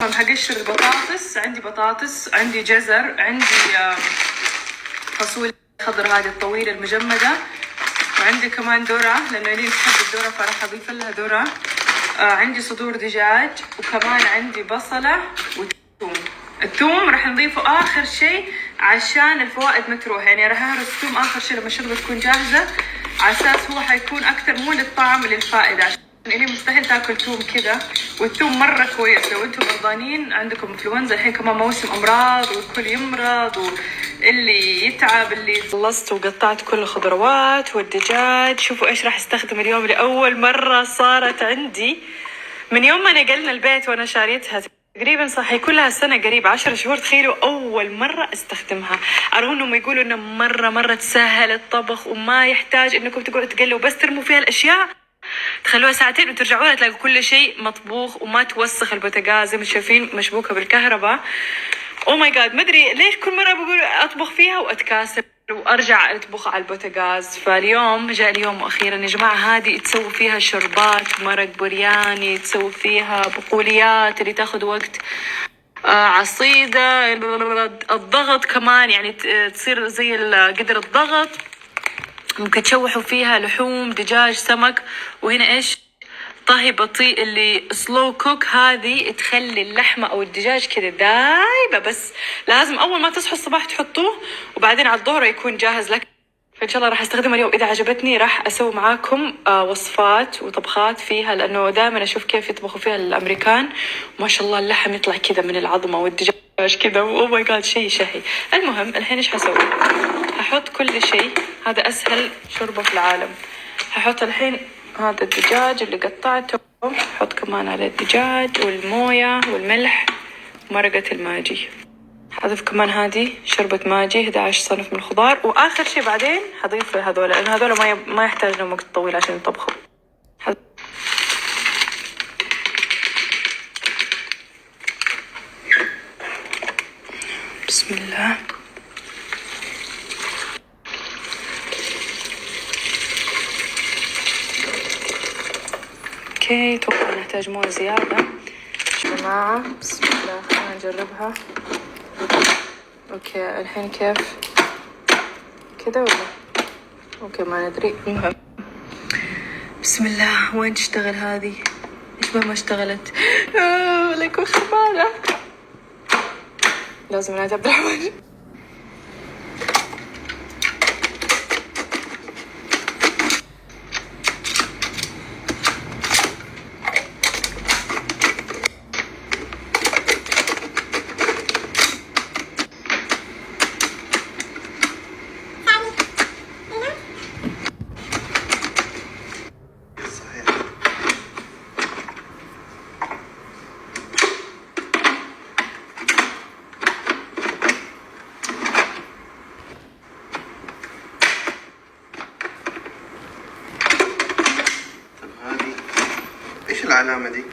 هقشر البطاطس. عندي بطاطس، عندي جزر، عندي فاصوليا خضر هذه الطويلة المجمدة، وعندي كمان ذرة لأنه لي تحب الذرة فراح أضيف لها ذرة. عندي صدور دجاج، وكمان عندي بصلة وثوم. الثوم راح نضيفه آخر شيء عشان الفوائد ما تروح، يعني راح أهرس الثوم آخر شيء لما الشوربة تكون جاهزة، على أساس هو حيكون أكتر مو للطعم للفائدة، عشان إلي مستحيل تاكل ثوم كذا. والثوم مرة كويس لو أنتم مرضانين عندكم انفلونزا، الحين كمان موسم أمراض والكل يمرض واللي يتعب. اللي خلصت وقطعت كل الخضروات والدجاج. شوفوا إيش راح استخدم اليوم لأول مرة صارت عندي من يوم ما نقلنا البيت وأنا شاريتها تقريبا صح يكون لها سنة قريب 10 شهور. تخيلوا أول مرة استخدمها. أرغم إنهم يقولوا إنه مرة تسهل الطبخ وما يحتاج إنكم تقعدوا تقلوا، بس ترموا فيها الأشياء تخلوها ساعتين وترجعوا لها تلاقوا كل شيء مطبوخ وما توسخ البوتاجاز. زي ما شايفين مشبوكة بالكهرباء. او ماي جاد، ما ادري ليش كل مرة بقول اطبخ فيها واتكاسل وارجع اطبخ على البوتاجاز. فاليوم جاء اليوم واخيرا يا جماعة هذه تسوي فيها شربات، مرق برياني، تسوي فيها بقوليات اللي تاخذ وقت، عصيدة، الضغط كمان يعني تصير زي قدر الضغط. ممكن تشوحوا فيها لحوم، دجاج، سمك. وهنا ايش؟ طهي بطيء اللي سلو كوك، هذه تخلي اللحمة او الدجاج كذا دايبة، بس لازم اول ما تصحوا الصباح تحطوه وبعدين على الظهر يكون جاهز لك. فان شاء الله راح استخدمها اليوم. اذا عجبتني راح اسوي معاكم وصفات وطبخات فيها، لانه دائما اشوف كيف يطبخوا فيها الامريكان، ما شاء الله اللحم يطلع كذا من العظمة والدجاج كذا، او ماي جاد شيء شهي. المهم الحين ايش حسوي؟ هحط كل شيء. هذا اسهل شوربة في العالم. هحط الحين هذا الدجاج اللي قطعته، حط كمان على الدجاج والموية والملح ومرقة الماجي. حضيف كمان هذه شوربة ماجي 11 صنف من الخضار. واخر شيء بعدين حضيف هذول، لان هذول ما يحتاج لهم وقت طويل عشان يطبخوا. بسم الله. اوكي اتوقع نحتاج مويه زيادة يا جماعة. بسم الله خلينا نجربها. اوكي الحين كيف كده ولا اوكي ما ندري. المهم بسم الله. وين تشتغل هذه؟ ايش ما اشتغلت؟ لك خربانة. لازم نادي عبد الرحمن. ايش العلامة دي؟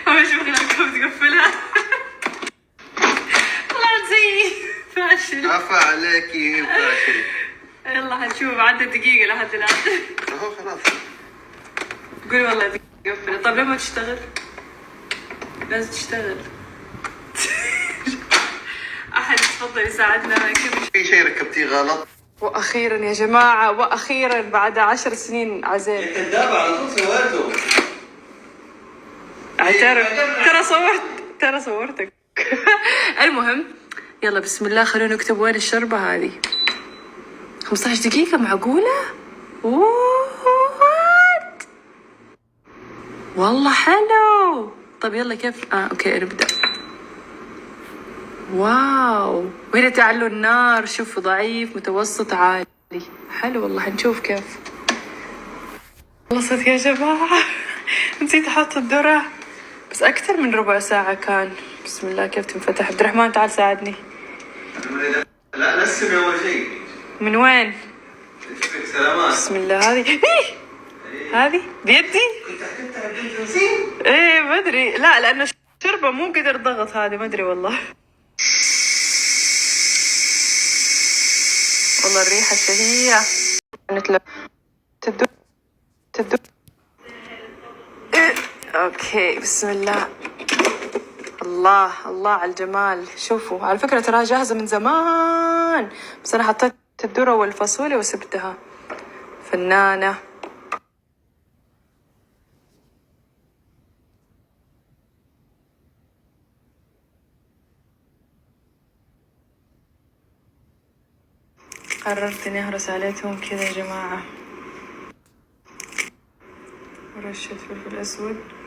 هو شو غيركم تقفلها؟ طلعت زي فاشل. عفا عليكي فاشل. يلا حنشوف عدد دقيقة لحد الآن. اهو خلاص. قولي والله تقفل. طب لما تشتغل؟ لازم تشتغل. أحد يتفضل يساعدنا كيف؟ في شيء ركبتيه غلط. وأخيرا يا جماعة، وأخيرا بعد 10 سنين عزيز. يا كذاب على طول سويته. اعترف. ترى صورتك. المهم يلا بسم الله. خلونا نكتب وين الشربة هذه. 15 دقيقة معقولة؟ والله حلو. طب يلا كيف؟ اوكي نبدأ. واو. وهنا تعلوا النار. شوفوا ضعيف، متوسط، عالي. حلو والله. حنشوف كيف. خلصت يا جماعة. نسيت احط الذرة، بس اكثر من ربع ساعة كان. بسم الله كيف تنفتح. عبد الرحمن تعال ساعدني. لا نسمي اول شيء. من وين؟ سلامات. بسم الله. هذه بيدي. كنت حكيتها بنت نسيم. ايه ما ادري. لا لانه شربة مو قدر ضغط هذه، ما ادري والله. والله الريحة شهية. تدو تدو. اوكي بسم الله. الله الله على الجمال. شوفوا على فكرة تراها جاهزة من زمان، بس انا حطيت الذرة والفاصوليا وسبتها. فنانة. قررت اني اهرس عليكم كذا يا جماعة. رشة فلفل اسود.